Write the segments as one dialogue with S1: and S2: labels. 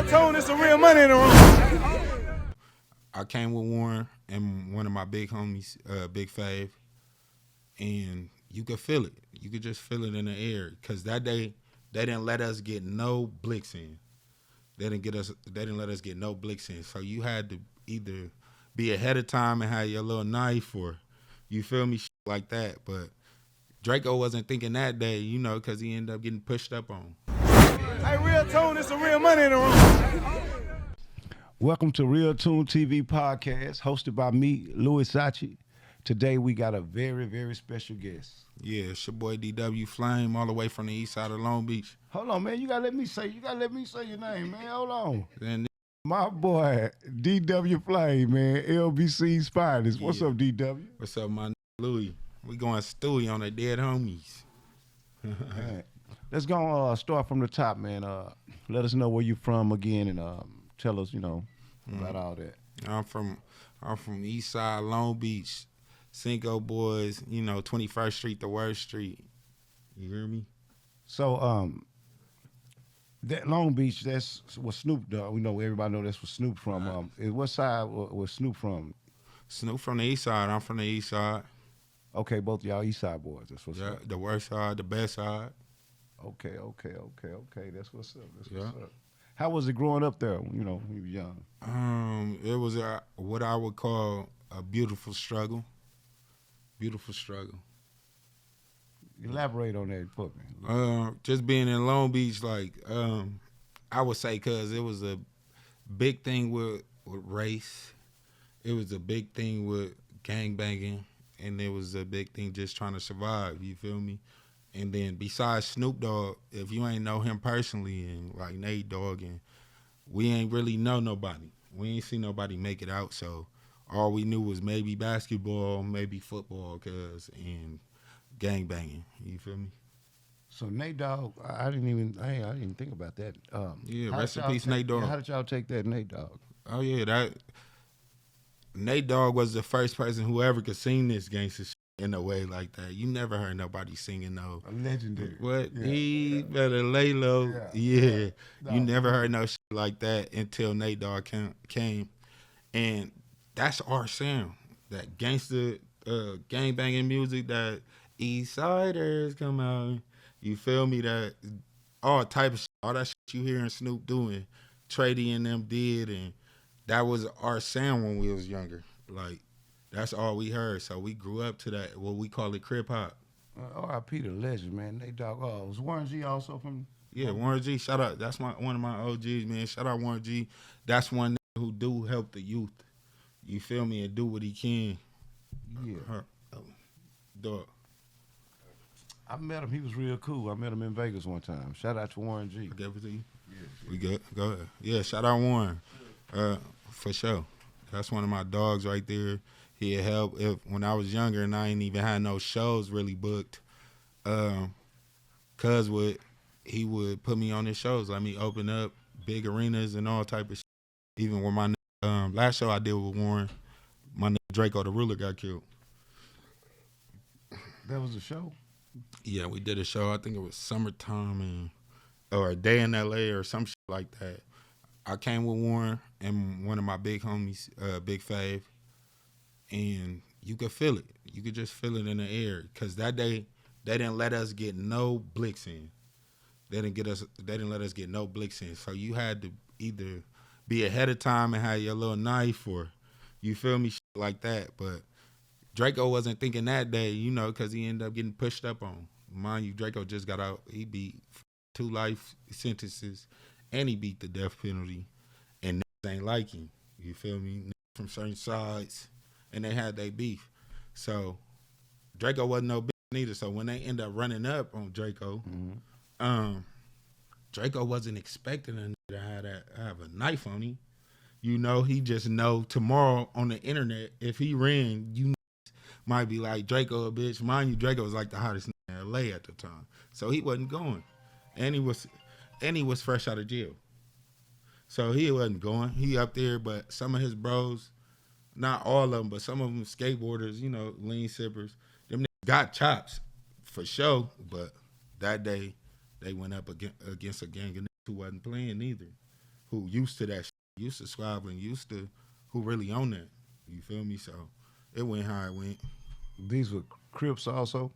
S1: tone, it's some real money in the room.
S2: I came with Warren and one of my big homies, Big Fave, and you could feel it. You could just feel it in the air. Cause that day they didn't let us get no blicks in. They didn't let us get no blicks in. So you had to either be ahead of time and have your little knife, or you feel me, shit like that. But Drakeo wasn't thinking that day, you know, cause he ended up getting pushed up on.
S1: Hey, real tone, it's some real money in the room.
S3: Welcome to Real Tune TV podcast, hosted by me, Louis Sachi. Today we got a very, very special guest.
S2: Yeah, it's your boy DW Flame, all the way from the east side of Long Beach.
S3: Hold on, man. You gotta let me say your name, man. Hold on.
S2: And
S3: My boy, DW Flame, man. LBC's finest. What's up, DW?
S2: what's up, my Louis? We going Stewie on the dead homies.
S3: Man, let's go start from the top, man. Let us know where you from again, and tell us, about all that.
S2: I'm from East Side Long Beach, Cinco Boys. 21st Street, the worst street. You hear me?
S3: So, that Long Beach, that's what Snoop Dogg. We know everybody know that's where Snoop from. What side was Snoop from?
S2: Snoop from the East Side. I'm from the East Side.
S3: Okay, both of y'all East Side boys. That's what's up.
S2: The worst side, the best side.
S3: Okay. That's what's up.
S2: Yeah.
S3: What's up. How was it growing up there? When you were young.
S2: It was what I would call a beautiful struggle. Beautiful struggle.
S3: Elaborate on that for me.
S2: Just being in Long Beach, I would say, cause it was a big thing with race. It was a big thing with gang banging, and it was a big thing just trying to survive. You feel me? And then besides Snoop Dogg, if you ain't know him personally, and like Nate Dogg, and we ain't really know nobody. We ain't see nobody make it out. So all we knew was maybe basketball, maybe football, and gang banging. You feel me?
S3: So Nate Dogg, I didn't think about that.
S2: Rest in peace, Nate Dogg.
S3: How did y'all take that Nate Dogg?
S2: Oh yeah, that Nate Dogg was the first person who ever could sing this gangster shit in a way like that. You never heard nobody singing no.
S3: A legendary.
S2: What?
S3: Yeah.
S2: He better lay low. Yeah.
S3: No.
S2: You never heard no shit like that until Nate Dogg came. And that's our sound. That gangster, gang banging music that East Siders come out. You feel me? That all type of shit, all that shit you hearing Snoop doing, Trady and them did, and that was our sound when we was younger. Like, that's all we heard. So we grew up to that, what we call it Crip hop.
S3: R.I.P. the legend, man. Nate Dogg. Was Warren G also from?
S2: Yeah, Warren G. Shout out. That's one of my OGs, man. Shout out Warren G. That's one who do help the youth. You feel me? And do what he can.
S3: Yeah.
S2: Dog.
S3: I met him. He was real cool. I met him in Vegas one time. Shout out to Warren G.
S2: I gave it to you?
S3: Yeah.
S2: We good? Go ahead. Yeah, shout out Warren. For sure. That's one of my dogs right there. He'd help when I was younger and I ain't even had no shows really booked. Cuz he would put me on his shows, let me open up big arenas and all type of shit. Even when my last show I did with Warren, my nigga Drakeo the Ruler got killed.
S3: That was a show?
S2: Yeah, we did a show. I think it was summertime or a day in LA or some shit like that. I came with Warren and one of my big homies, Big Fave, and you could feel it. You could just feel it in the air. Cause that day they didn't let us get no blicks in. They didn't let us get no blicks in. So you had to either be ahead of time and have your little knife, or you feel me, shit like that. But Drakeo wasn't thinking that day, cause he ended up getting pushed up on. Mind you, Drakeo just got out. He beat 2 life sentences, and he beat the death penalty. And niggas ain't like him. You feel me? Niggas from certain sides, and they had their beef. So Drakeo wasn't no bitch neither. So when they end up running up on Drakeo, Drakeo wasn't expecting a nigga to have a knife on him. He just know tomorrow on the internet, if he ran, might be like, Drakeo a bitch. Mind you, Drakeo was like the hottest nigga in LA at the time. So he wasn't going. And he was fresh out of jail. So he wasn't going. He up there, but some of his bros, not all of them, but some of them skateboarders, lean sippers, them niggas got chops for sure. But that day, they went up against a gang of niggas who wasn't playing either. who used to that shit, used to squabbling, used to who really own that. You feel me? So it went how it went.
S3: These were Crips also.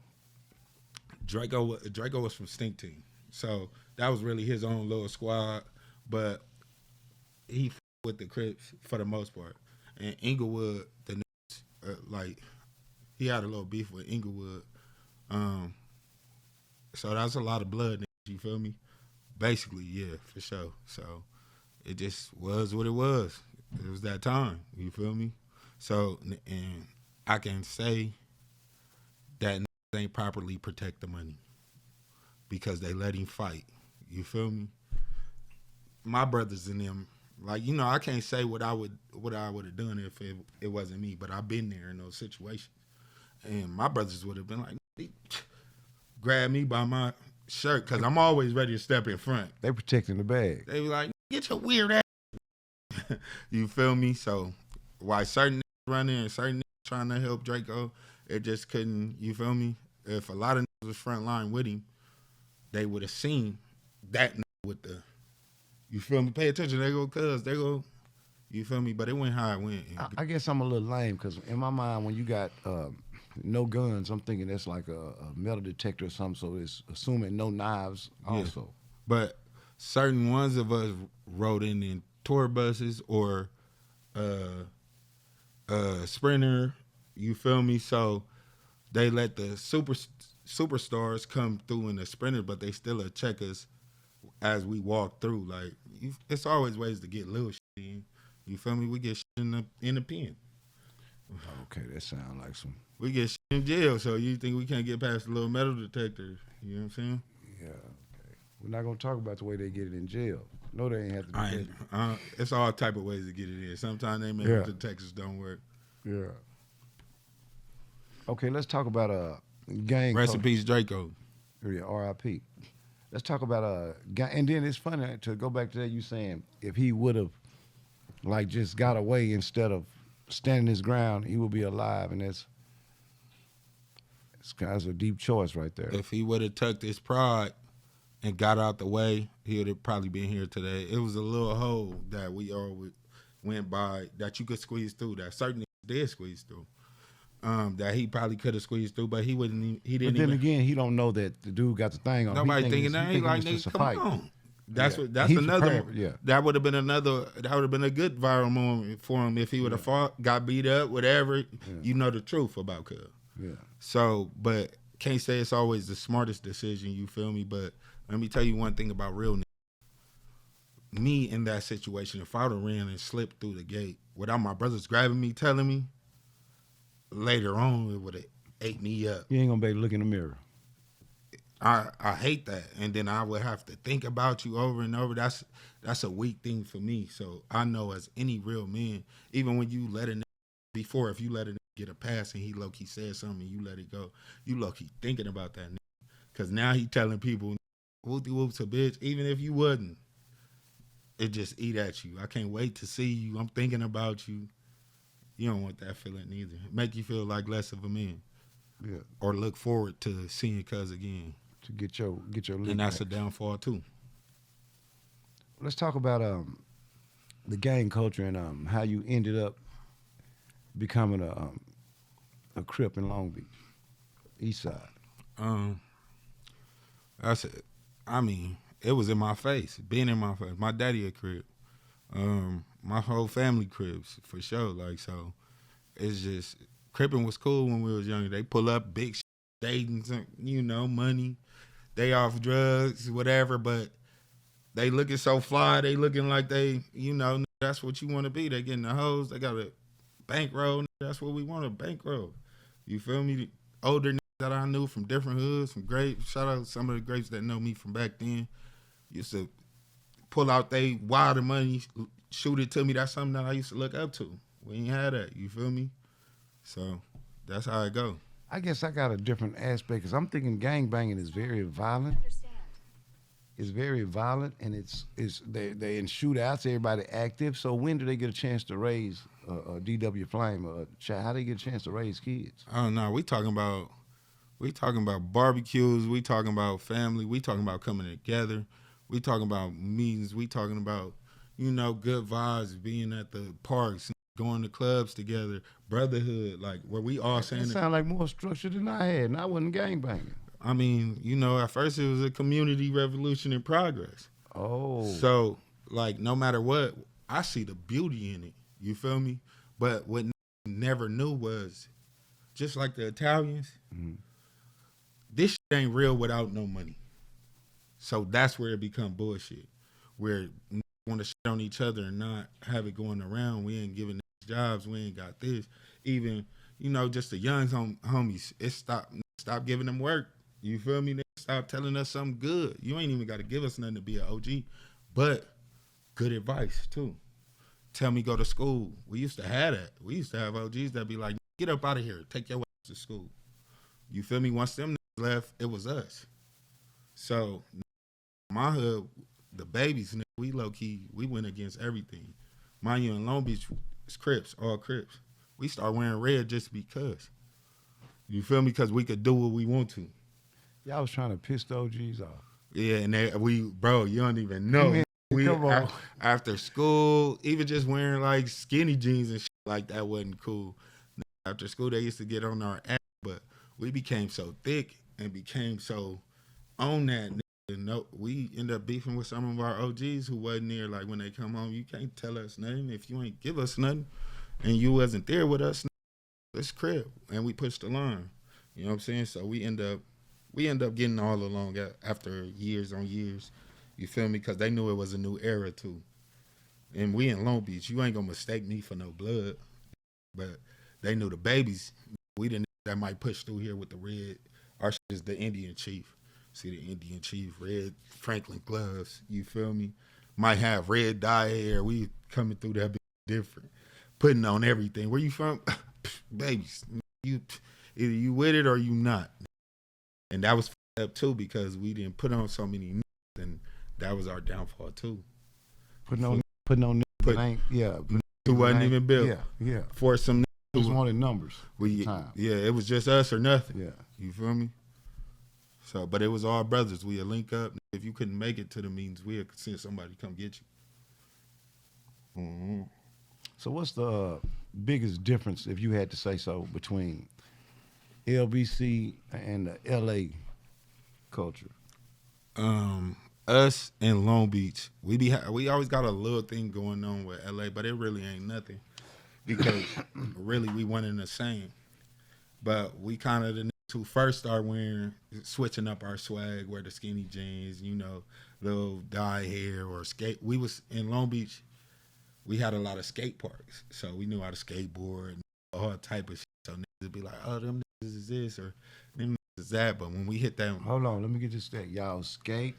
S2: Drakeo was from Stink Team, so that was really his own little squad. But he with the Crips for the most part. And Inglewood, the niggas, like he had a little beef with Inglewood. So that's a lot of blood. You feel me? Basically, yeah, for sure. So it just was what it was. It was that time. You feel me? So and I can say that niggas ain't properly protect the money because they let him fight. You feel me? My brothers and them, like, you know, I can't say what I would have done if it wasn't me, but I've been there in those situations. And my brothers would have been like, grab me by my shirt, because I'm always ready to step in front.
S3: They protecting the bag.
S2: They be like, get your weird ass. You feel me? So why certain niggas running and certain niggas trying to help Drakeo, it just couldn't, you feel me? If a lot of niggas was front line with him, they would have seen that nigga with the, you feel me? Pay attention. They go, you feel me? But it went how it went.
S3: I guess I'm a little lame because in my mind, when you got no guns, I'm thinking that's like a metal detector or something. So it's assuming no knives also.
S2: Yeah. But certain ones of us rode in tour buses or Sprinter, you feel me? So they let the superstars come through in the Sprinter, but they still check us as we walk through. Like, it's always ways to get little shit in. You feel me? We get shit in the pen.
S3: Okay, that sounds like some.
S2: We get shit in jail, so you think we can't get past the little metal detector? You know what I'm saying?
S3: Yeah, okay. We're not gonna talk about the way they get it in jail. No, they ain't have to do that.
S2: It's all type of ways to get it in. Sometimes they make the detectors don't work.
S3: Yeah. Okay, let's talk about gang.
S2: Rest in peace, Drakeo.
S3: Yeah, R.I.P. Let's talk about gang. And then it's funny to go back to that. You saying if he would have like just got away instead of standing his ground, he would be alive, and it's kind of a deep choice right there.
S2: If he would have tucked his pride and got out the way, he would have probably been here today. It was a little hole that we all went by that you could squeeze through, that certain did squeeze through. That he probably could have squeezed through, but he wouldn't. He didn't.
S3: But then again, he don't know that the dude got the thing on.
S2: Nobody thinking that. He like, nigga, come on. That's another. That would have been another. That would have been a good viral moment for him if he would have fought, got beat up, whatever. Yeah. You know the truth about Cub.
S3: Yeah.
S2: So, but can't say it's always the smartest decision. You feel me? But let me tell you one thing about real niggas. Me in that situation, if I would have ran and slipped through the gate without my brothers grabbing me, telling me, later on it would have ate me up.
S3: You ain't gonna be able to look in the mirror.
S2: I hate that, and then I would have to think about you over and over. That's a weak thing for me. So I know as any real man, even when you let it before, if you let it get a pass and he low-key said something and you let it go, you low-key thinking about that nigga. Because now he telling people, whoop-de-whoop's a bitch, even if you wouldn't. It just eat at you. I can't wait to see you. I'm thinking about you. You don't want that feeling either. Make you feel like less of a man.
S3: Yeah.
S2: Or look forward to seeing Cuz again.
S3: To get your
S2: and that's a downfall too.
S3: Let's talk about the gang culture and how you ended up becoming a Crip in Long Beach, East Side.
S2: That's it. I mean, it was in my face, being in my face. My daddy a Crip. My whole family Crips for sure. Like, so it's just Cripping was cool when we was younger. They pull up big shit, dating, you know, money. They off drugs, whatever, but they looking so fly. They looking like they, you know, that's what you want to be. They getting the hoes. They got a bankroll. That's what we want, a bankroll. You feel me? The older niggas that I knew from different hoods, from Grapes. Shout out to some of the Grapes that know me from back then. Used to pull out they wilder money, shoot it to me. That's something that I used to look up to. We ain't had that. You feel me? So that's how it go.
S3: I guess I got a different aspect because I'm thinking gangbanging is very violent. It's very violent, and they in shootouts. Everybody active. So when do they get a chance to raise a DW Flame or a child? How do they get a chance to raise kids?
S2: Oh no, we talking about barbecues. We talking about family. We talking about coming together. We talking about meetings. We talking about, you know, good vibes, being at the parks, going to clubs together, brotherhood, like where we all
S3: That
S2: saying.
S3: sound like more structure than I had, and I wasn't gangbanging.
S2: I mean, you know, at first it was a community revolution in progress.
S3: Oh.
S2: So, like, no matter what, I see the beauty in it. You feel me? But what never knew was, just like the Italians, this shit ain't real without no money. So that's where it become bullshit. Where want to shit on each other and not have it going around. We ain't giving jobs. We ain't got this. Even, you know, just the young homies, it stop giving them work. You feel me? They stop telling us something good. You ain't even got to give us nothing to be an OG, but good advice too. Tell me go to school. We used to have that. We used to have OGs that be like, get up out of here. Take your ass to school. You feel me? Once them left, it was us. So my hood, the babies, we low key, we went against everything. Mind you, in Long Beach, it's Crips, all Crips. We start wearing red just because. You feel me? Because we could do what we want to.
S3: Y'all was trying to piss the OGs off.
S2: Yeah, and bro, you don't even know.
S3: Man, come on.
S2: After school, even just wearing like skinny jeans and shit like that wasn't cool. After school, they used to get on our ass, but we became so thick and became so on that. No, we end up beefing with some of our OGs who wasn't there. Like when they come home, you can't tell us nothing if you ain't give us nothing, and you wasn't there with us. It's crib, and we pushed the line. You know what I'm saying? So we end up getting all along after years on years. You feel me? Because they knew it was a new era too. And we in Long Beach, you ain't gonna mistake me for no blood. But they knew the babies. We didn't that might push through here with the red. Our shit is the Indian Chief. See the Indian Chief, red Franklin gloves. You feel me? Might have red dye hair. We coming through that different. Putting on everything. Where you from? Babies. You either you with it or you not. And that was up too because we didn't put on so many and that was our downfall too.
S3: Putting on
S2: who wasn't even built.
S3: Yeah.
S2: For some
S3: just wanted numbers.
S2: It was just us or nothing.
S3: Yeah.
S2: You feel me? So, but it was all brothers. We'd link up. If you couldn't make it to the meetings, we'd send somebody to come get you. Mm-hmm.
S3: So what's the biggest difference, if you had to say so, between LBC and the LA culture?
S2: Us in Long Beach, we always got a little thing going on with LA, but it really ain't nothing because really we one and the same. But we kind of the niggas who first started switching up our swag, wear the skinny jeans, you know, little dye hair or skate. We was in Long Beach. We had a lot of skate parks, so we knew how to skateboard and all type of shit. So niggas would be like, oh, them niggas is this or them niggas is that. But when we hit that...
S3: Hold on, let me get this straight. Y'all skate,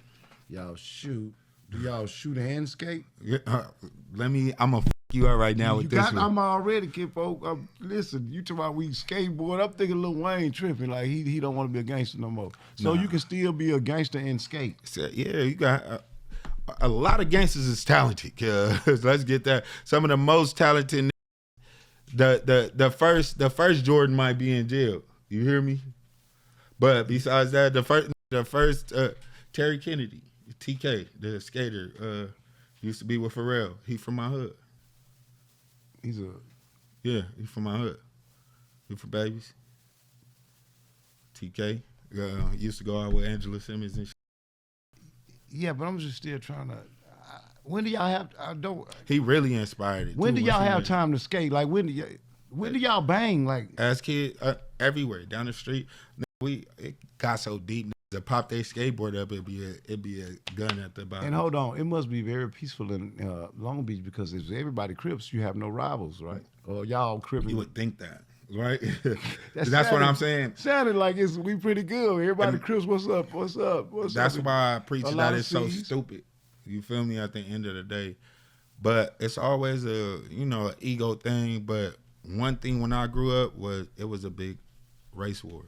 S3: y'all shoot. Do y'all shoot and skate?
S2: I'm going to f*** you up right now with this one.
S3: I'm already, kid, folk. Listen, you talking about we skateboard. I'm thinking Lil Wayne tripping. Like, he don't want to be a gangster no more. So you can still be a gangster and skate.
S2: So, yeah, you got... a lot of gangsters is talented, cuz. Let's get that. Some of the most talented. The first Jordan might be in jail. You hear me? But besides that, the first Terry Kennedy, TK, the skater, used to be with Pharrell. He from my hood. He's from my hood. He from Babies. TK used to go out with Angela Simmons and shit.
S3: Yeah, but I'm just still trying to. When do y'all have?
S2: He really inspired it.
S3: When do y'all have time to skate? Like when do y'all bang? Like
S2: as kids, everywhere down the street. It got so deep. To pop their skateboard up, it'd be a gun at the bottom.
S3: And hold on, it must be very peaceful in Long Beach because if everybody Crips, you have no rivals, right? Or y'all Crips.
S2: You would think that. Right? That's what I'm saying.
S3: Sounded like we pretty good. Everybody Crips, what's up?
S2: That's why I preach that it's so stupid. You feel me? At the end of the day. But it's always an ego thing. But one thing when I grew up it was a big race war.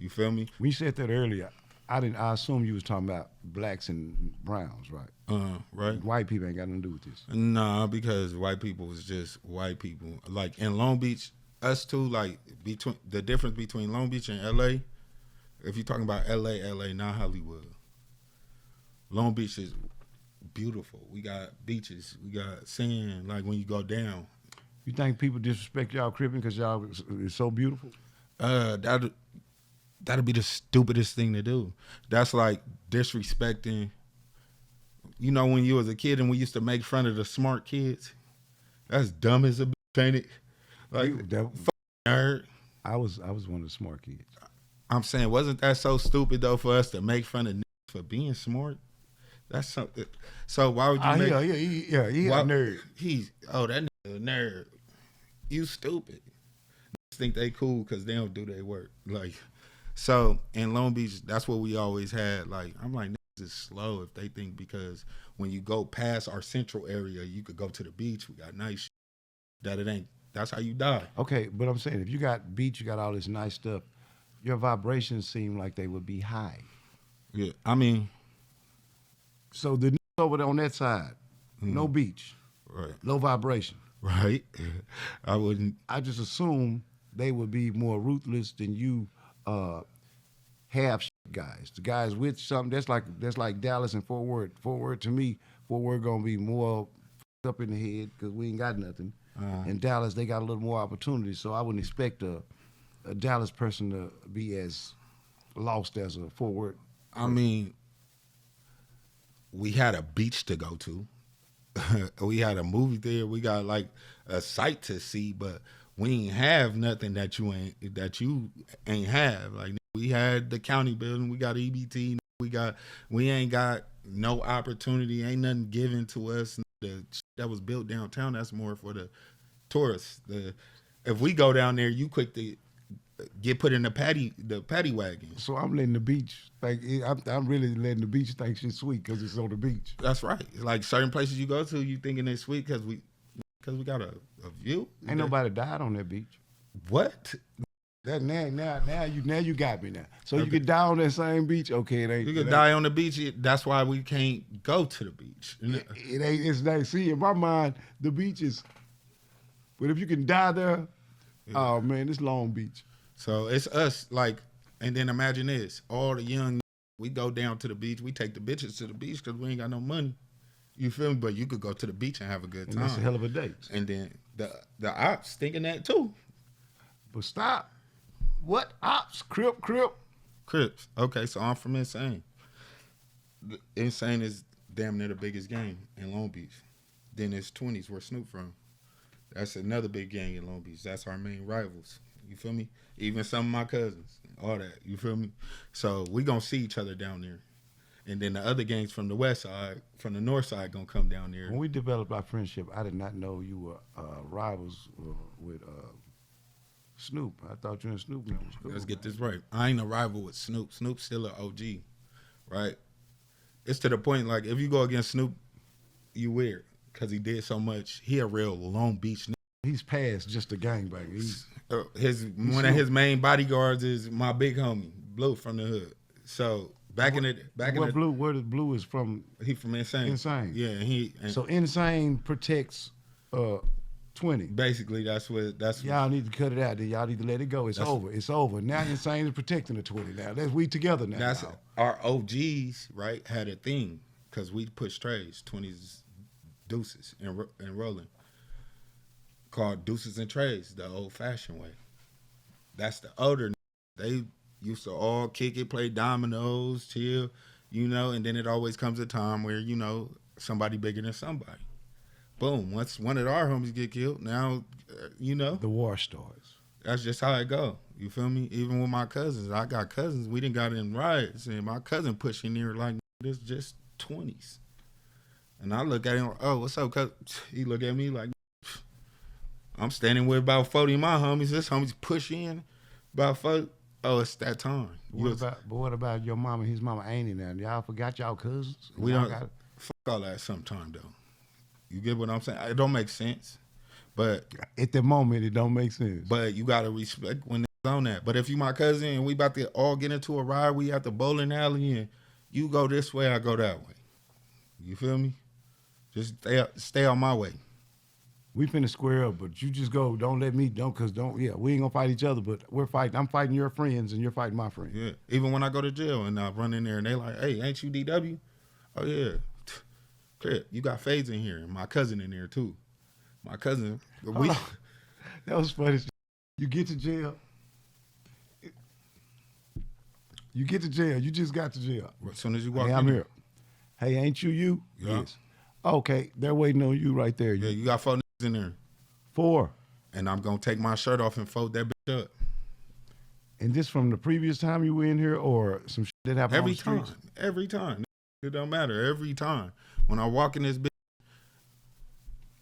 S2: You feel me?
S3: When you said that earlier, I assume you was talking about blacks and browns, right?
S2: Right.
S3: White people ain't got nothing to do with this.
S2: Nah, because white people was just white people. Like in Long Beach, us two, like between the difference between Long Beach and LA, if you're talking about LA, not Hollywood. Long Beach is beautiful. We got beaches. We got sand. Like when you go down.
S3: You think people disrespect y'all Crippin' because y'all is so beautiful?
S2: That'd be the stupidest thing to do. That's like disrespecting. You know, when you was a kid and we used to make fun of the smart kids. That's dumb as a bitch, ain't it? Like nerd.
S3: I was one of the smart kids.
S2: I'm saying, wasn't that so stupid though for us to make fun of niggas for being smart? That's something. So why would you make?
S3: He a nerd.
S2: That nigga a nerd. You stupid. Niggas think they cool because they don't do their work. Like, so in Long Beach, that's what we always had. Like, I'm like, niggas is slow if they think because when you go past our central area, you could go to the beach. We got nice shit. That it ain't. That's how you die.
S3: Okay, but I'm saying if you got beach, you got all this nice stuff. Your vibrations seem like they would be high.
S2: Yeah, I mean.
S3: So the niggas over there on that side, no beach,
S2: Right.
S3: low vibration.
S2: Right. I wouldn't.
S3: I just assume they would be more ruthless than you half guys. The guys with something that's like Dallas and Fort Worth. Fort Worth to me, Fort Worth gonna be more up in the head because we ain't got nothing. In Dallas, they got a little more opportunity. So I wouldn't expect a Dallas person to be as lost as a Fort Worth.
S2: I mean, we had a beach to go to. We had a movie theater. We got like a site to see, but we ain't have nothing that you ain't have. Like we had the county building. We got EBT. We ain't got no opportunity. Ain't nothing given to us. The that was built downtown. That's more for the tourists. If we go down there, you quick to get put in the paddy wagon.
S3: So I'm letting the beach think. I'm really letting the beach think she's sweet because it's on the beach.
S2: That's right. Like certain places you go to, you thinking it's sweet because we got a view.
S3: Ain't nobody died on that beach.
S2: What?
S3: That now you got me now. So okay. You could die on that same beach. Okay, it ain't.
S2: You could die on the beach. That's why we can't go to the beach.
S3: It ain't. It's like, see, in my mind, the beach is. But if you can die there, oh man, it's Long Beach.
S2: So it's us, like, and then imagine this: all the young, we go down to the beach. We take the bitches to the beach because we ain't got no money. You feel me? But you could go to the beach and have a good time.
S3: And that's a hell of a date.
S2: And then the ops thinking that too.
S3: But stop. What ops? Crip.
S2: Crips. Okay, so I'm from Insane. Insane is damn near the biggest gang in Long Beach. Then it's 20s where Snoop from. That's another big gang in Long Beach. That's our main rivals. You feel me? Even some of my cousins, all that. You feel me? So we gonna see each other down there. And then the other gangs from the west side, from the north side, gonna come down there.
S3: When we developed our friendship, I did not know you were rivals with Snoop. I thought you and Snoop was cool.
S2: Let's get this right. I ain't a rival with Snoop. Snoop's still an OG, right? It's to the point, like, if you go against Snoop, you weird. Because he did so much. He a real Long Beach nigga.
S3: He's past just a gangbanger.
S2: One of his main bodyguards is my big homie, Blue from the hood. So
S3: Where does Blue is from?
S2: He from Insane.
S3: Insane.
S2: Yeah,
S3: so Insane protects 20.
S2: Basically, that's
S3: y'all need to cut it out. Then y'all need to let it go. It's over. Now Insane is protecting the 20. Now we together now.
S2: That's our OGs, right? Had a thing because we push trays, 20s, deuces, and rolling. Called deuces and trays, the old-fashioned way. That's the older. They used to all kick it, play dominoes, chill, and then it always comes a time where, somebody bigger than somebody. Boom, once one of our homies get killed, now,
S3: the war starts.
S2: That's just how it go. You feel me? Even with my cousins, I got cousins, we done got in riots, and my cousin pushing near like, this just 20s. And I look at him, oh, what's up, cuz? He look at me like, I'm standing with about 40 of my homies. This homies push in about 40. Oh, it's that time.
S3: What about your mama and his mama ain't in there? Y'all forgot y'all cousins?
S2: We don't fuck all that sometime though. You get what I'm saying? It don't make sense. But
S3: at the moment it don't make sense.
S2: But you gotta respect when it's on that. But if you my cousin and we about to all get into a ride, we at the bowling alley and you go this way, I go that way. You feel me? Just stay on my way.
S3: We finna square up, but you just go. Don't let me. We ain't gonna fight each other, but we're fighting. I'm fighting your friends, and you're fighting my friends.
S2: Yeah. Even when I go to jail and I run in there and they like, hey, ain't you DW? Oh yeah. Crip, you got fades in here. And my cousin in there too. My cousin,
S3: Hold on. That was funny. You get to jail. You get to jail. You just got to jail.
S2: as soon as you walk
S3: Hey,
S2: in
S3: I'm
S2: there,
S3: here. Hey, ain't you?
S2: Yeah.
S3: Yes. Okay, they're waiting on you right there.
S2: yeah, you got 4 niggas in there.
S3: 4.
S2: And I'm going to take my shirt off and fold that bitch up.
S3: And this from the previous time you were in here or some shit that happened
S2: Every
S3: on the streets?
S2: time. Every time. It don't matter. Every time. When I walk in this bitch,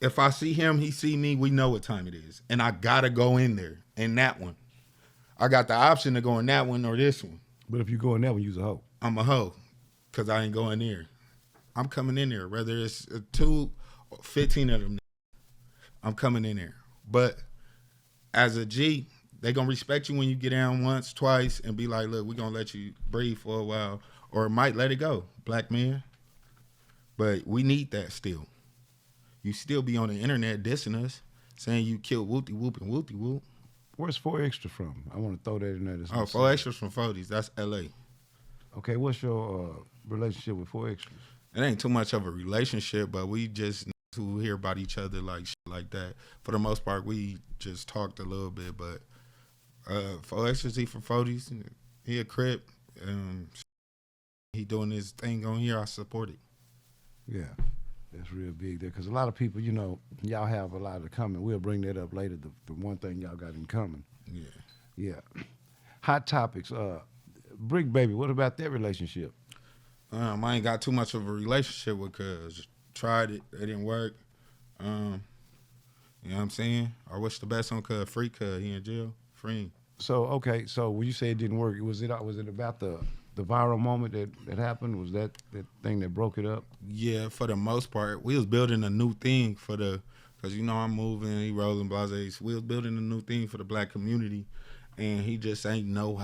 S2: if I see him, he see me, we know what time it is. And I got to go in there. In that one. I got the option to go in that one or this one.
S3: But if you go in that one, you's a hoe.
S2: I'm a hoe. Because I ain't going there. I'm coming in there. Whether it's 2 or 15 of them. I'm coming in there. But as a G, they going to respect you when you get down once, twice, and be like, look, we're going to let you breathe for a while. Or might let it go, black man. But we need that still. You still be on the internet dissing us, saying you killed Whoopty Whoop and Whoopty Whoop.
S3: Where's 4 Extra from? I want to throw that in there.
S2: Oh, 4 Extras from 40s. That's L.A.
S3: Okay, what's your relationship with 4 Extras?
S2: It ain't too much of a relationship, but we just to hear about each other like shit like that. For the most part, we just talked a little bit, but 4 Extras, he from 40s. He a Crip. He doing his thing on here. I support it.
S3: Yeah, that's real big there. Because a lot of people, you know, y'all have a lot in common. We'll bring that up later, the one thing y'all got in common.
S2: Yeah.
S3: Yeah. Hot topics. Bricc, baby, what about that relationship?
S2: I ain't got too much of a relationship with Cuz. Tried it. It didn't work. You know what I'm saying? I wish the best on Cuz. Free Cuz. He in jail. Free him.
S3: So, okay, so when you say it didn't work, was it about the viral moment that happened? Was that thing that broke it up?
S2: Yeah, for the most part. We was building a new thing for because, you know, I'm moving, he rolling, blase. We was building a new thing for the black community, and he just ain't know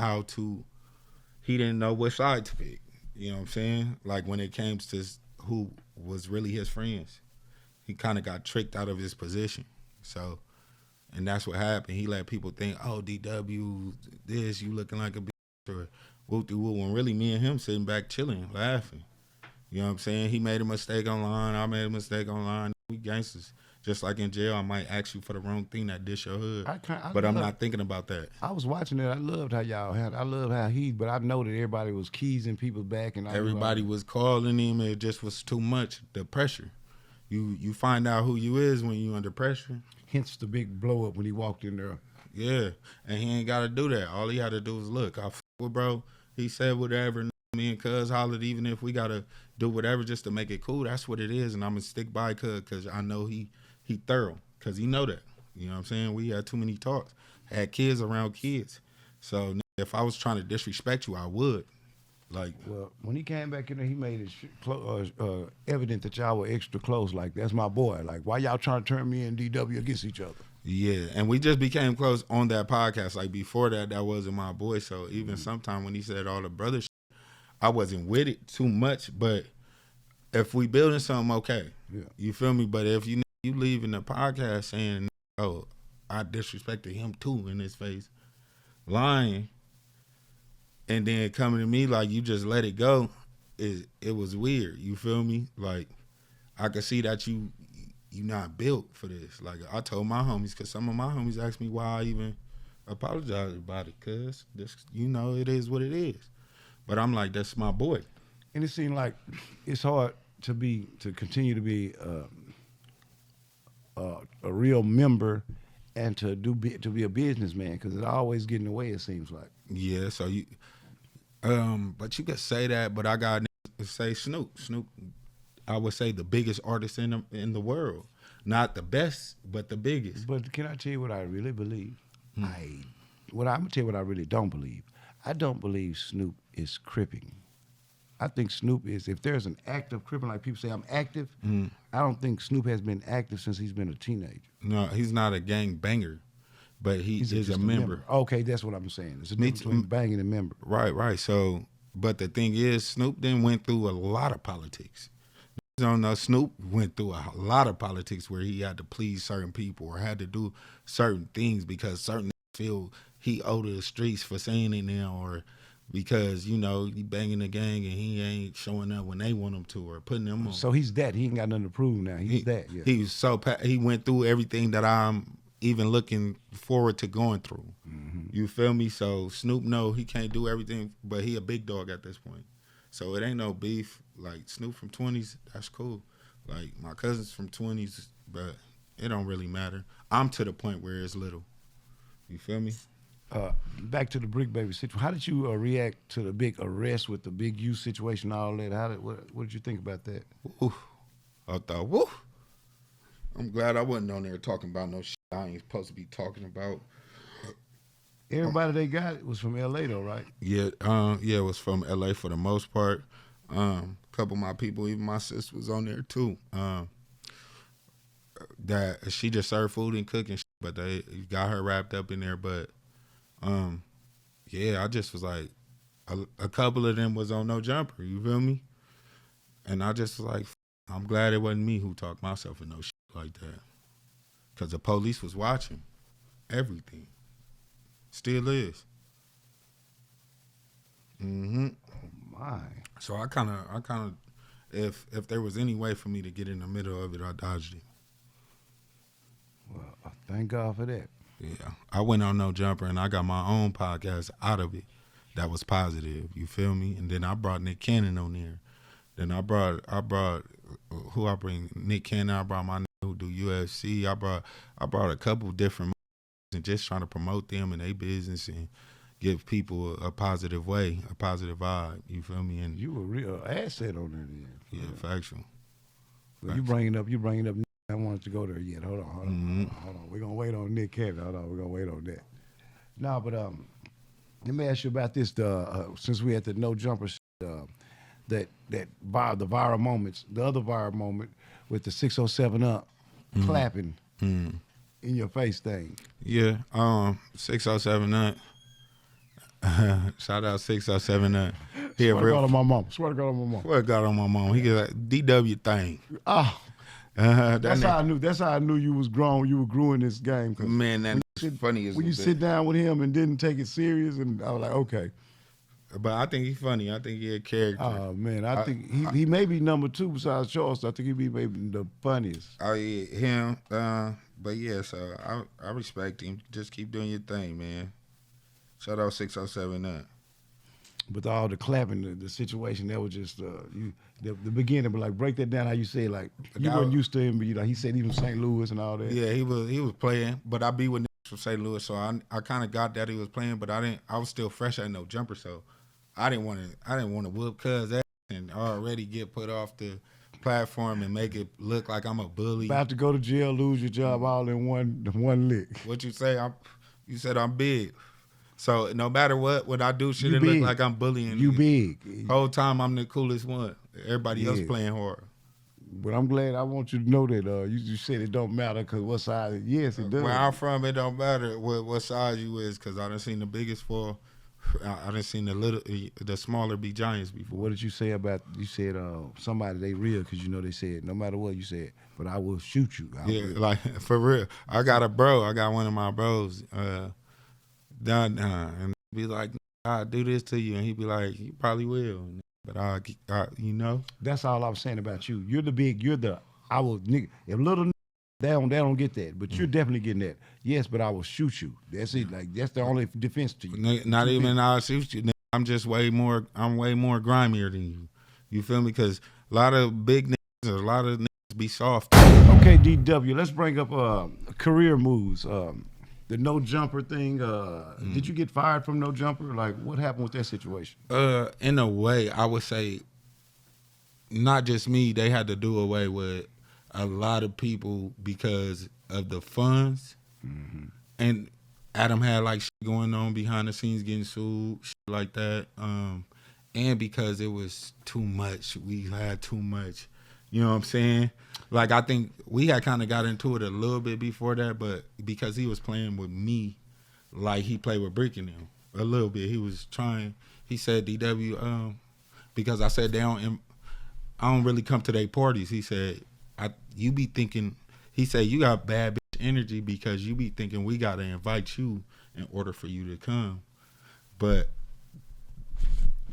S2: he didn't know which side to pick. You know what I'm saying? Like when it came to who was really his friends, he kind of got tricked out of his position. So, and that's what happened. He let people think, oh, DW, this, you looking like a bitch, or whoop-de-whoop, when really me and him sitting back chilling, laughing. You know what I'm saying? He made a mistake online. I made a mistake online. We gangsters. Just like in jail, I might ask you for the wrong thing that dish your hood. But I'm not thinking about that.
S3: I was watching it. I loved how y'all had. I loved how but I know that everybody was keysing people back, and
S2: everybody was calling him. It just was too much. The pressure. You find out who you is when you under pressure.
S3: Hence the big blow up when he walked in there.
S2: Yeah, and he ain't got to do that. All he had to do was look. I f with bro. He said whatever. Me and Cuz hollered, even if we gotta do whatever just to make it cool. That's what it is, and I'm gonna stick by Cuz because I know he thorough, because he know that. You know what I'm saying? We had too many talks. Had kids around kids. So if I was trying to disrespect you, I would. Like,
S3: well, when he came back in there, he made it evident that y'all were extra close. Like, that's my boy. Like, why y'all trying to turn me and DW against each other?
S2: Yeah, and we just became close on that podcast. Like, before that wasn't my boy. So even sometime when he said all the brother shit, I wasn't with it too much. But if we building something, okay.
S3: Yeah.
S2: You feel me? But if you leaving the podcast saying, oh, I disrespected him too in his face, lying, and then coming to me like you just let it go, it was weird. You feel me? Like, I could see that you not built for this. Like, I told my homies, because some of my homies asked me why I even apologized about it, because this, you know, it is what it is. But I'm like, that's my boy.
S3: And it seemed like it's hard to continue to be a real member and to be a businessman, because it always get in the way, it seems like.
S2: Yeah, so you but you could say that, but I got to say Snoop. Snoop, I would say the biggest artist in the world. Not the best, but the biggest.
S3: But can I tell you what I really believe? I'm gonna tell you what I really don't believe. I don't believe Snoop is cripping. I think Snoop is, if there's an active cripping, like people say I'm active, I don't think Snoop has been active since he's been a teenager.
S2: No, he's not a gang banger, but he's a member.
S3: Okay, that's what I'm saying. It's a difference between banging and member.
S2: Right. So, but the thing is, Snoop then went through a lot of politics. You don't know, Snoop went through a lot of politics where he had to please certain people or had to do certain things because certain feel he owed to the streets for saying it now, or because you know he banging the gang and he ain't showing up when they want him to or putting them on.
S3: So he's that. He ain't got nothing to prove now. He's that. Yeah.
S2: He was he went through everything that I'm even looking forward to going through.
S3: Mm-hmm.
S2: You feel me? So Snoop, no, he can't do everything, but he a big dog at this point. So it ain't no beef. Like Snoop from 20s, that's cool. Like my cousins from 20s, but it don't really matter. I'm to the point where it's little. You feel me?
S3: Back to the Bricc baby situation. How did you react to the big arrest with the Big U situation, all that? What did you think about that?
S2: Ooh, I thought, woo. I'm glad I wasn't on there talking about no shit I ain't supposed to be talking about.
S3: Everybody they got was from LA though, right?
S2: Yeah, it was from LA for the most part. Couple of my people, even my sister was on there too. That she just served food and cooking, but they got her wrapped up in there. But yeah, I just was like, a couple of them was on No Jumper. You feel me? And I just was like, I'm glad it wasn't me who talked myself in no shit like that, because the police was watching everything. Still is. Mm-hmm.
S3: Oh my.
S2: So I kind of, if there was any way for me to get in the middle of it, I dodged it.
S3: Well, thank God for that.
S2: Yeah, I went on No Jumper and I got my own podcast out of it that was positive. You feel me? And then I brought Nick Cannon on there. Then I brought who I bring? Nick Cannon. I brought my nigga who do UFC. I brought a couple different and just trying to promote them and their business and give people a positive way, a positive vibe. You feel me? And
S3: You were a real asset on there then.
S2: yeah, factual.
S3: Well, you bringing up. I wanted to go there yet. Hold on. We're gonna wait on Nick Cannon. Hold on, we're gonna wait on that. No, but let me ask you about this. Since we at the No Jumper, the viral moments, the other viral moment with the 607 up clapping in your face thing.
S2: Yeah, 607 Nut. Shout out 607 Nut. He
S3: Swear to God on my mom. Swear to God on my mom.
S2: Swear to God on my mom. He got like DW thing.
S3: Oh, that's how I knew. That's how I knew you was grown. You were growing this game.
S2: Man, that's funny as
S3: when you sit down with him and didn't take it serious, and I was like, okay.
S2: But I think he's funny. I think he's a character.
S3: Oh man, I think he may be number 2 besides Charles. I think he be maybe the funniest.
S2: Oh yeah, him. But yeah, so I respect him. Just keep doing your thing, man. Shout out 607 Nut.
S3: With all the clapping, the situation, that was just the beginning. But like, break that down. How you say like you weren't used to him, but he said he was St. Louis and all that.
S2: Yeah, he was playing, but I be with niggas from St. Louis, so I kind of got that he was playing, but I was still fresh at No Jumper, so I didn't want to whoop cuz ass and already get put off the platform and make it look like I'm a bully.
S3: About to go to jail, lose your job all in one lick.
S2: What you say? You said I'm big. So no matter what I do, shit, it look like I'm bullying.
S3: You big.
S2: Whole time I'm the coolest one. Everybody else playing hard.
S3: But I'm glad. I want you to know that you said it don't matter because what side. Yes, it does.
S2: Where I'm from, it don't matter what size you is, because I done seen the biggest fall. I done seen the smaller be giants before.
S3: What did you say about? You said somebody they real because they said no matter what you said, but I will shoot you.
S2: Like for real. I got one of my bros. And be like, I'll do this to you, and he'd be like, you probably will, but I
S3: That's all I was saying about you. You're the big. I will nigga. If little they don't get that, but you're definitely getting that. Yes, but I will shoot you. That's it. Like that's the only defense to you.
S2: Not even I'll shoot you. I'm just way more grimier than you. You feel me? Because a lot of big niggas, a lot of niggas be soft.
S3: Okay, DW. Let's bring up career moves. The No Jumper thing, did you get fired from No Jumper? Like, what happened with that situation?
S2: In a way, I would say, not just me, they had to do away with a lot of people because of the funds. Mm-hmm. And Adam had like shit going on behind the scenes, getting sued, shit like that. And because it was too much. We had too much. You know what I'm saying? Like, I think we had kind of got into it a little bit before that, but because he was playing with me, like he played with Bricc and them a little bit. He was trying. He said, DW, because I said I don't really come to their parties. He said, you be thinking, he said, you got bad bitch energy because you be thinking we got to invite you in order for you to come. But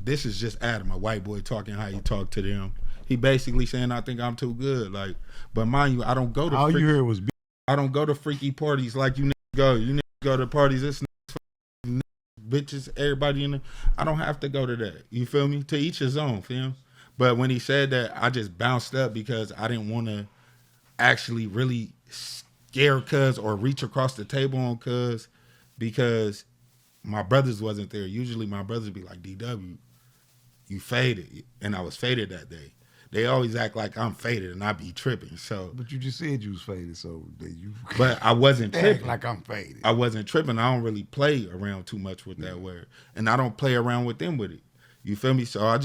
S2: this is just Adam, a white boy talking how he talk to them. He basically saying I think I'm too good. Like, but mind you, I don't go to
S3: all you heard was
S2: I don't go to freaky parties like you niggas go. You niggas go to parties. This bitches, everybody in there. I don't have to go to that. You feel me? To each his own, fam. But when he said that, I just bounced up because I didn't want to actually really scare cuz or reach across the table on cuz because my brothers wasn't there. Usually my brothers be like, DW, you faded. And I was faded that day. They always act like I'm faded and I be tripping. So,
S3: but you just said you was faded, so you.
S2: But I wasn't
S3: They
S2: tripping.
S3: act like I'm faded.
S2: I wasn't tripping. I don't really play around too much with that word, and I don't play around with them with it. You feel me? So I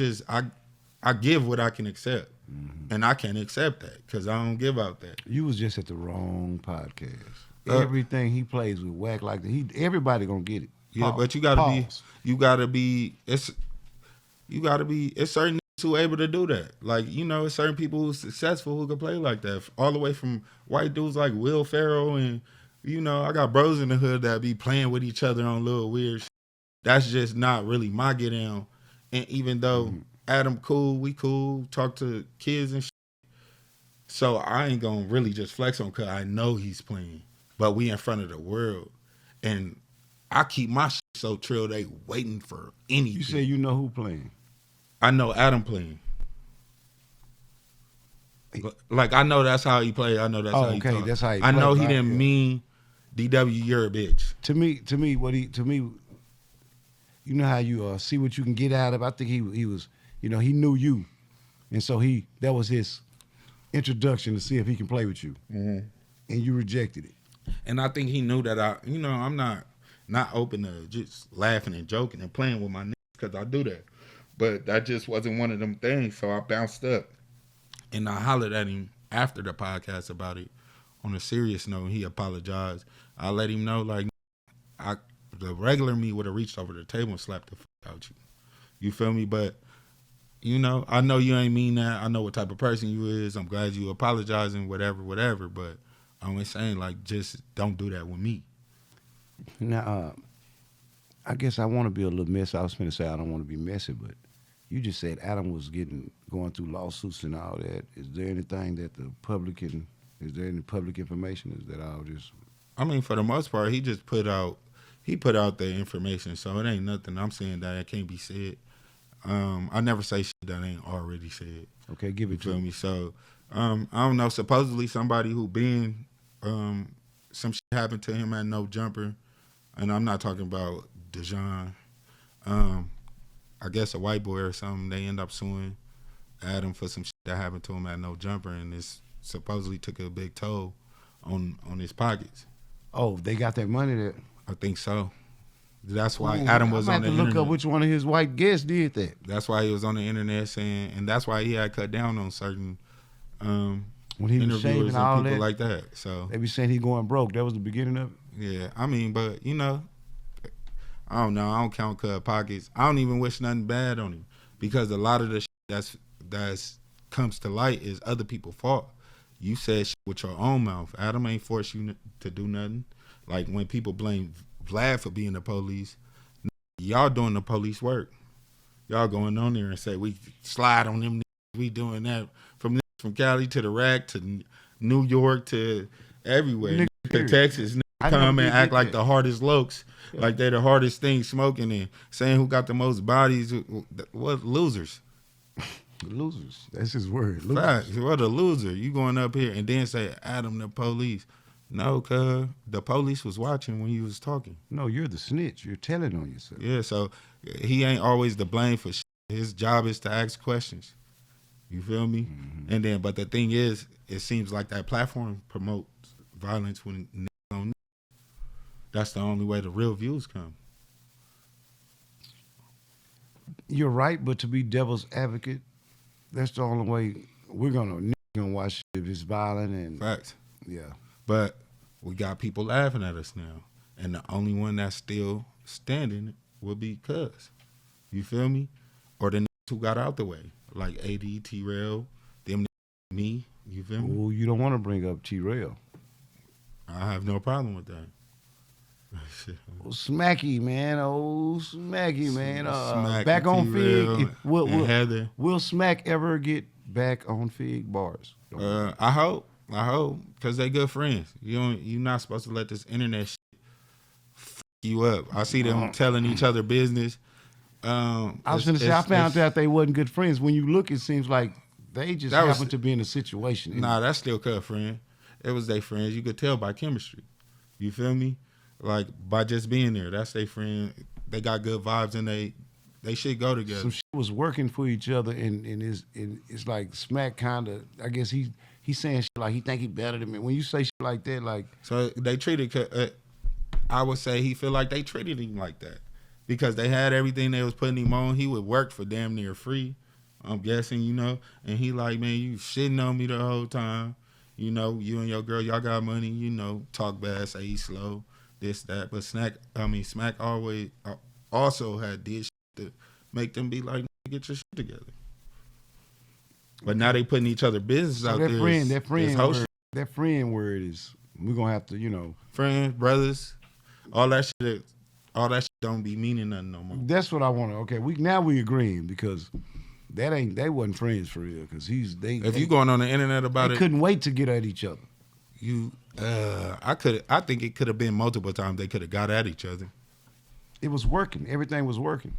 S2: give what I can accept, and I can't accept that because I don't give out that.
S3: You was just at the wrong podcast. Everything he plays with whack like that. Everybody gonna get it.
S2: Yeah,
S3: Pause.
S2: but you gotta
S3: Pause.
S2: it's certain who able to do that. Like, you know, it's certain people who's successful who can play like that. All the way from white dudes like Will Ferrell and, you know, I got bros in the hood that be playing with each other on little weird shit. That's just not really my get down. And even though Adam cool, we cool, talk to kids and shit. So I ain't gonna really just flex on cause I know he's playing. But we in front of the world. And I keep my shit so trill they waiting for anything.
S3: You say you know who playing.
S2: I know Adam playing. Like, I know that's how he played. I know that's how he talk.
S3: That's how he
S2: I know
S3: play,
S2: he
S3: right?
S2: didn't mean DW, you're a bitch.
S3: To me, you know how you see what you can get out of. I think he was, you know, he knew you, and so that was his introduction to see if he can play with you, and you rejected it.
S2: And I think he knew that I'm not open to just laughing and joking and playing with my niggas because I do that. But that just wasn't one of them things, so I bounced up. And I hollered at him after the podcast about it. On a serious note, he apologized. I let him know, like, the regular me would have reached over the table and slapped the fuck out you. You feel me? But, you know, I know you ain't mean that. I know what type of person you is. I'm glad you apologizing, whatever. But I'm just saying, like, just don't do that with me.
S3: Now, I guess I want to be a little messy. I was going to say I don't want to be messy, but you just said Adam was going through lawsuits and all that. Is there anything that is there any public information? Is that all just?
S2: I mean, for the most part, he put out the information, so it ain't nothing I'm saying that it can't be said. I never say shit that ain't already said.
S3: Okay, give it to
S2: me. So, I don't know. Supposedly somebody who been some shit happened to him at No Jumper, and I'm not talking about Dejan. I guess a white boy or something. They end up suing Adam for some shit that happened to him at No Jumper, and this supposedly took a big toll on his pockets.
S3: Oh, they got that money there.
S2: I think so. That's why Adam was on the internet.
S3: Look up which one of his white guests did that.
S2: That's why he was on the internet saying, and that's why he had cut down on certain
S3: when he was
S2: interviewers
S3: shaving
S2: and
S3: all
S2: people
S3: that,
S2: like that. So
S3: they be saying he going broke. That was the beginning of it.
S2: yeah, I mean, but you know, I don't know. I don't count cut pockets. I don't even wish nothing bad on him because a lot of the shit that's comes to light is other people's fault. You said shit with your own mouth. Adam ain't forced you to do nothing. Like when people blame Vlad for being the police, y'all doing the police work. Y'all going on there and say we slide on them. We doing that from Cali to the Rack to New York to everywhere. To Texas. Come and act like the hardest lokes, like they're the hardest thing smoking and saying who got the most bodies. What losers?
S3: Losers. That's his word.
S2: Facts. What a loser. You going up here and then say Adam the police. No, cuz the police was watching when you was talking.
S3: No, you're the snitch. You're telling on yourself.
S2: Yeah, so he ain't always the blame for shit. His job is to ask questions. You feel me? Mm-hmm. And then, but the thing is, it seems like that platform promotes violence when on. That's the only way the real views come.
S3: You're right, but to be devil's advocate, that's the only way we're gonna watch if it's violent and
S2: facts.
S3: Yeah.
S2: But we got people laughing at us now, and the only one that's still standing will be Cuz. You feel me? Or the niggas who got out the way, like AD, T-Rail, them, me. You feel me?
S3: Well, you don't want to bring up T-Rail.
S2: I have no problem with that.
S3: Smacky, man. Oh, Smacky, man.
S2: Smack
S3: Back
S2: and
S3: on
S2: T-Rail
S3: Fig.
S2: and Heather.
S3: Will Smack ever get back on Fig bars?
S2: I hope, because they good friends. You're not supposed to let this internet shit fuck you up. I see them telling each other business.
S3: I was going to say, I found out they wasn't good friends. When you look, it seems like they just happened to be in a situation.
S2: Nah, that's still cut friend. It was their friends. You could tell by chemistry. You feel me? Like, by just being there. That's their friend. They got good vibes, and they should go together.
S3: Some shit was working for each other, and it's like Smack kind of, I guess he's saying shit like he think he better than me. When you say shit like that, like...
S2: So they treated, I would say he feel like they treated him like that. Because they had everything they was putting him on. He would work for damn near free, I'm guessing, you know. And he like, man, you shitting on me the whole time. You know, you and your girl, y'all got money, you know, talk bad, say he slow, this, that. But Smack always also did shit to make them be like, get your shit together. But now they putting each other business out there.
S3: That friend word is, we're going to have to, you know.
S2: Friends, brothers, all that shit don't be meaning nothing no more.
S3: That's what I want to. Okay, we agreeing because they wasn't friends for real. Because
S2: if you going on the internet about
S3: they couldn't wait to get at each other.
S2: I think it could have been multiple times they could have got at each other.
S3: It was working. Everything was working.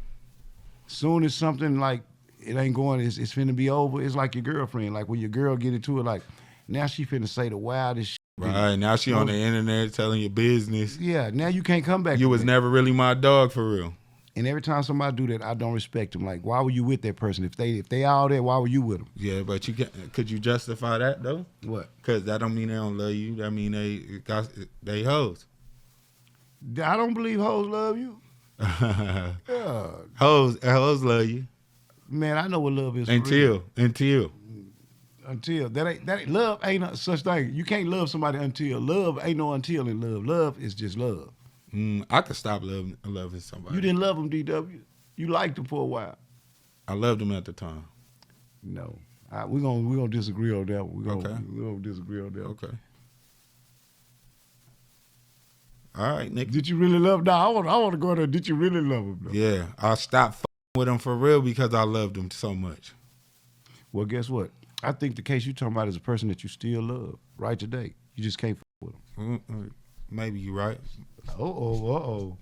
S3: Soon as something like it ain't going, it's finna be over. It's like your girlfriend. Like when your girl get into it, like now she finna say the wildest shit.
S2: Right, now she on the internet telling your business.
S3: Yeah, now you can't come back.
S2: You was never really my dog for real.
S3: And every time somebody do that, I don't respect them. Like, why were you with that person? If they all there, why were you with them?
S2: Yeah, but could you justify that though?
S3: What?
S2: Because that don't mean they don't love you. That mean they hoes.
S3: I don't believe hoes love you. Yeah.
S2: Hoes love you.
S3: Man, I know what love is.
S2: Until
S3: that ain't love ain't no such thing. You can't love somebody until love ain't no until in love. Love is just love.
S2: I could stop loving somebody.
S3: You didn't love him, DW. You liked him for a while.
S2: I loved him at the time.
S3: No, we're gonna disagree on that. We're gonna disagree on that.
S2: Okay. All right, Nick.
S3: Did you really love him? No, I want to go there. Did you really love him? Though?
S2: Yeah, I stopped with him for real because I loved him so much.
S3: Well, guess what? I think the case you're talking about is a person that you still love right today. You just can't with him.
S2: Maybe you're right.
S3: Uh-oh.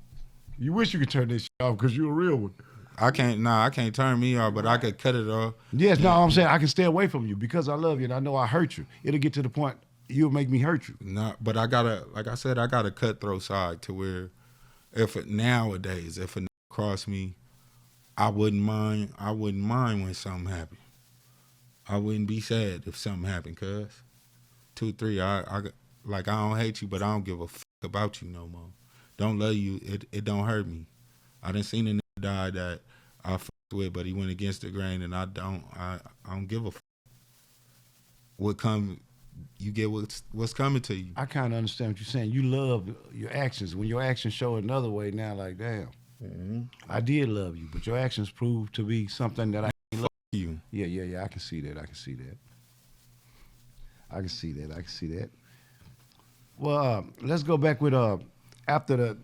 S3: You wish you could turn this shit off because you're a real one.
S2: I can't turn me off, but I could cut it off.
S3: Yes, no, I'm saying I can stay away from you because I love you and I know I hurt you. It'll get to the point you'll make me hurt you.
S2: No, but I got a cutthroat side to where if a nigga cross me, I wouldn't mind when something happened. I wouldn't be sad if something happened, cuz. 2, 3, I don't hate you, but I don't give a fuck about you no more. Don't love you, it don't hurt me. I done seen a nigga die that I fucked with, but he went against the grain, and I don't give a fuck. You get what's coming to you.
S3: I kind of understand what you're saying. You love your actions. When your actions show another way now, like, damn, I did love you, but your actions proved to be something that I love
S2: you.
S3: Yeah, I can see that. Well, let's go back with after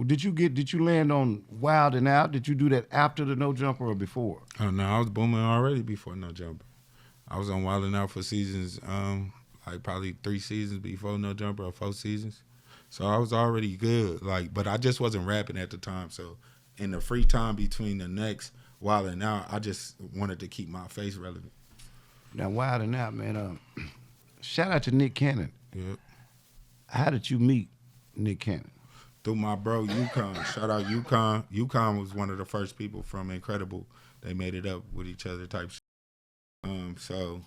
S3: did you land on Wild and Out? Did you do that after the No Jumper or before?
S2: Oh no, I was booming already before No Jumper. I was on Wild and Out for seasons, like probably 3 seasons before No Jumper or 4 seasons. So I was already good, but I just wasn't rapping at the time. So in the free time between the next Wild and Out, I just wanted to keep my face relevant.
S3: Now Wild and Out, man. Shout out to Nick Cannon.
S2: Yep.
S3: How did you meet Nick Cannon?
S2: Through my bro Yukon. Shout out Yukon. Yukon was one of the first people from Incredible. They made it up with each other type shit. So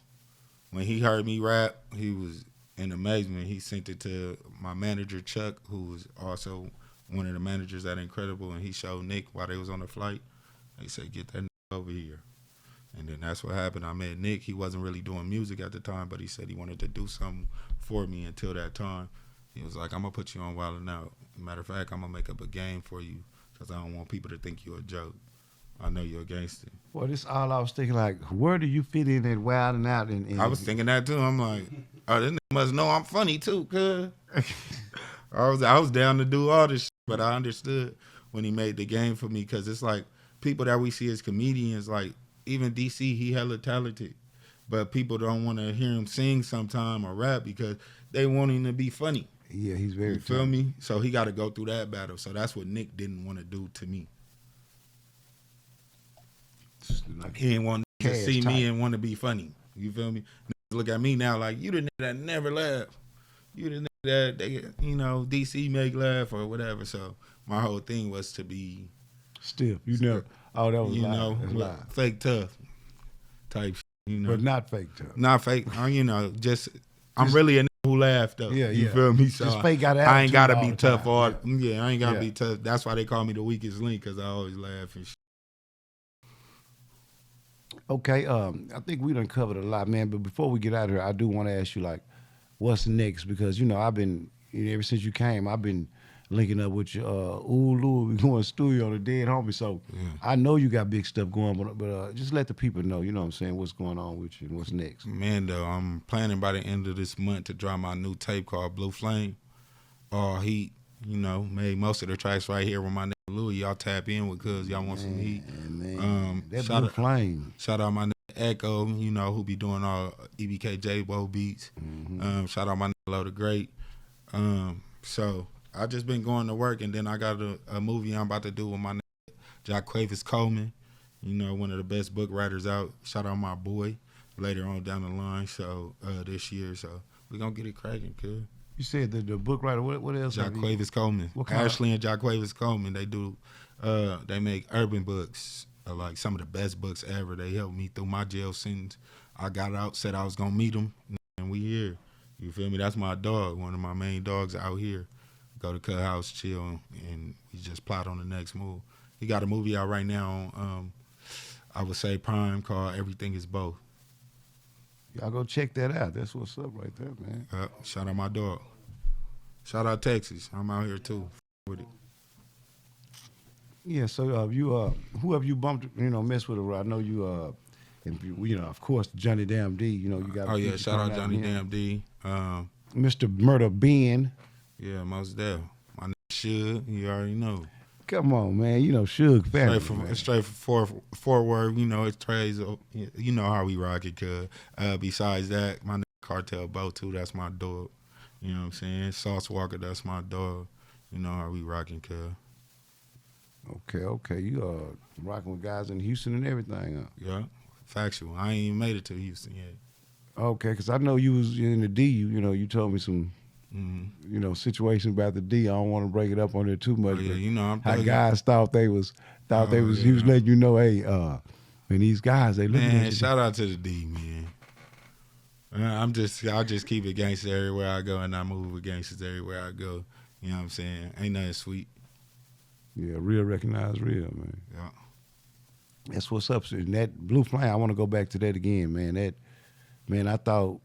S2: when he heard me rap, he was in amazement. He sent it to my manager Chuck, who was also one of the managers at Incredible, and he showed Nick while they was on the flight. They said, "Get that over here." And then that's what happened. I met Nick. He wasn't really doing music at the time, but he said he wanted to do something for me until that time. He was like, "I'm going to put you on Wild and Out. Matter of fact, I'm going to make up a game for you because I don't want people to think you're a joke. I know you're a gangster."
S3: Well, this all I was thinking, like, where do you fit in at Wild and Out? And
S2: I was thinking that too. I'm like, oh, this nigga must know I'm funny too, cuz. I was down to do all this shit, but I understood when he made the game for me, because it's like people that we see as comedians, like even DC, he hella talented, but people don't want to hear him sing sometime or rap because they want him to be funny.
S3: Yeah, he's very.
S2: You feel me? So he got to go through that battle. So that's what Nick didn't want to do to me.
S3: Like
S2: He didn't want to see
S3: type.
S2: me and want to be funny. You feel me? Look at me now, like you the nigga that never laugh. You the nigga that they, DC make laugh or whatever. So my whole thing was to be
S3: stiff. You never. Oh, that was That's live.
S2: Fake tough type.
S3: But not fake tough.
S2: Not fake. Just I'm really a nigga who laughed though.
S3: Yeah,
S2: you feel me? So
S3: just fake got
S2: I ain't gotta be
S3: tough.
S2: I ain't gotta be tough. That's why they call me the weakest link, because I always laugh and shit.
S3: Okay, I think we done covered a lot, man. But before we get out of here, I do want to ask you, like, what's next? Because I've been ever since you came, I've been linking up with you. Louis, we going studio on the Dead Homie. So I know you got big stuff going, but just let the people know. You know what I'm saying? What's going on with you and what's next?
S2: Man, though, I'm planning by the end of this month to drop my new tape called Blue Flame. All heat. Made most of the tracks right here with my nigga Louis. Y'all tap in with, cuz y'all want some heat.
S3: Man. That Blue Flame.
S2: Shout out my nigga Echo, who be doing all EBK J-Bo beats.
S3: Mm-hmm.
S2: Shout out my nigga Lo the Great. So I just been going to work, and then I got a movie I'm about to do with my nigga Jacquavis Coleman. One of the best book writers out. Shout out my boy later on down the line. So this year, so we gonna get it cracking, cuz.
S3: You said the book writer. What else?
S2: Jacquavis Coleman. Ashley and Jacquavis Coleman. They do. They make urban books, like some of the best books ever. They helped me through my jail sentence. I got out, said I was gonna meet them, and we here. You feel me? That's my dog. One of my main dogs out here. Go to Cut House, chill, and we just plot on the next move. He got a movie out right now on, I would say, Prime, called Everything Is Both.
S3: Y'all go check that out. That's what's up right there, man.
S2: Shout out my dog. Shout out Texas. I'm out here too with it.
S3: Yeah. So who have you bumped? Messed with? I know you. And of course, Johnny Damn D. You got.
S2: Oh yeah, shout out Johnny Damn D.
S3: Mr. Murder Ben.
S2: Yeah, most definitely. My nigga Suge, you already know.
S3: Come on, man. Suge family.
S2: Straight from forward. It's Trey's. You know how we rock it, cuz. Besides that, my nigga Cartel Bo too. That's my dog. You know what I'm saying? Sauce Walker, that's my dog. You know how we rocking, cuz.
S3: Okay. You rocking with guys in Houston and everything, huh?
S2: Yeah, factual. I ain't even made it to Houston yet.
S3: Okay, because I know you was in the D. You told me some.
S2: Mm-hmm.
S3: Situation about the D. I don't want to break it up on there too much.
S2: Oh, yeah, I'm
S3: how guys thought he was letting you know, hey, and these guys, they look at you.
S2: Shout out to the D, man. I'll just keep it gangster everywhere I go, and I move with gangsters everywhere I go. You know what I'm saying? Ain't nothing sweet.
S3: Yeah, real recognize real, man.
S2: Yeah.
S3: That's what's up. And that Blue Flame, I want to go back to that again, man. I thought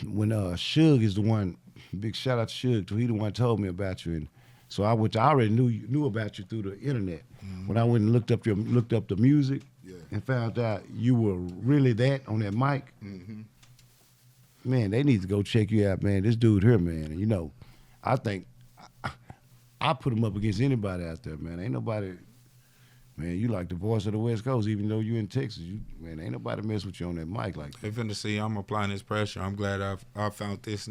S3: when Suge is the one, big shout out to Suge too. He the one told me about you, and so I already knew about you through the internet. Mm-hmm. When I went and looked up the music, and found out you were really that on that mic.
S2: Mm-hmm.
S3: Man, they need to go check you out, man. This dude here, man. And I think I put him up against anybody out there, man. Ain't nobody. Man, you like the voice of the West Coast, even though you in Texas. Man, ain't nobody mess with you on that mic like that.
S2: They finna see I'm applying this pressure. I'm glad I found this.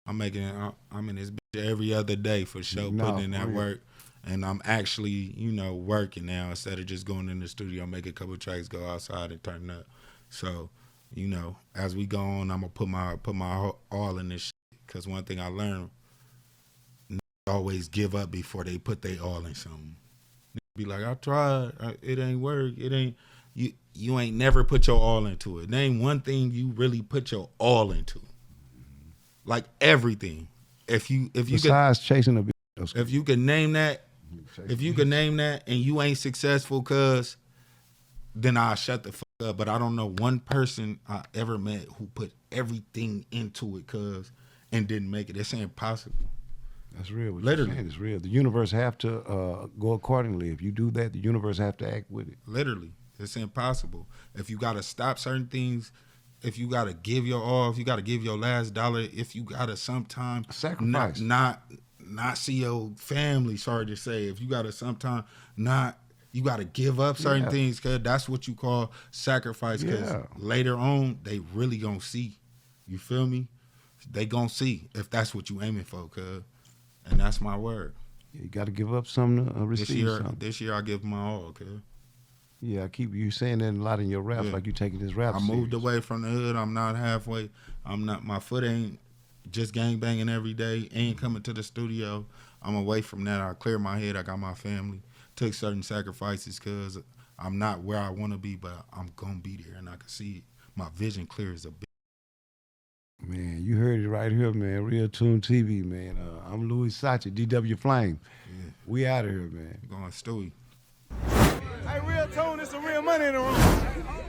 S2: I'm in this bitch every other day for sure, putting in that work. And I'm actually, working now instead of just going in the studio, make a couple of tracks, go outside and turn up. So, as we go on, I'm gonna put my all in this shit. Cause one thing I learned, always give up before they put their all in something. Be like, I tried, it ain't work, it ain't. You ain't never put your all into it. Name one thing you really put your all into. Like everything. If you
S3: besides chasing a bitch.
S2: If you can name that, and you ain't successful, cuz then I'll shut the fuck up. But I don't know one person I ever met who put everything into it, cuz, and didn't make it. It's impossible.
S3: That's real. What
S2: literally,
S3: you're saying is real. The universe have to go accordingly. If you do that, the universe have to act with it.
S2: Literally, it's impossible. If you got to stop certain things, if you gotta give your all, if you gotta give your last dollar, if you gotta sometime
S3: Sacrifice.
S2: not see your family, sorry to say, if you gotta sometime not, you gotta give up certain things, cause that's what you call sacrifice. Cause later on they really gonna see. You feel me? They gonna see if that's what you aiming for, cuz. And that's my word.
S3: You got to give up something to receive something.
S2: This year I give my all, cuz.
S3: Yeah, I keep you saying that a lot in your raps, like you taking this rap
S2: I
S3: serious.
S2: moved away from the hood. I'm not halfway. My foot ain't just gang banging every day. Ain't coming to the studio. I'm away from that. I clear my head. I got my family. Took certain sacrifices because I'm not where I want to be, but I'm going to be there and I can see it. My vision clear as a bitch.
S3: Man, you heard it right here, man. Real Tune TV, man. I'm Louis Sachi, DW Flame.
S2: Yeah.
S3: We out of here, man.
S2: Going Stewie.
S1: Hey, real tone, it's some real money in the room.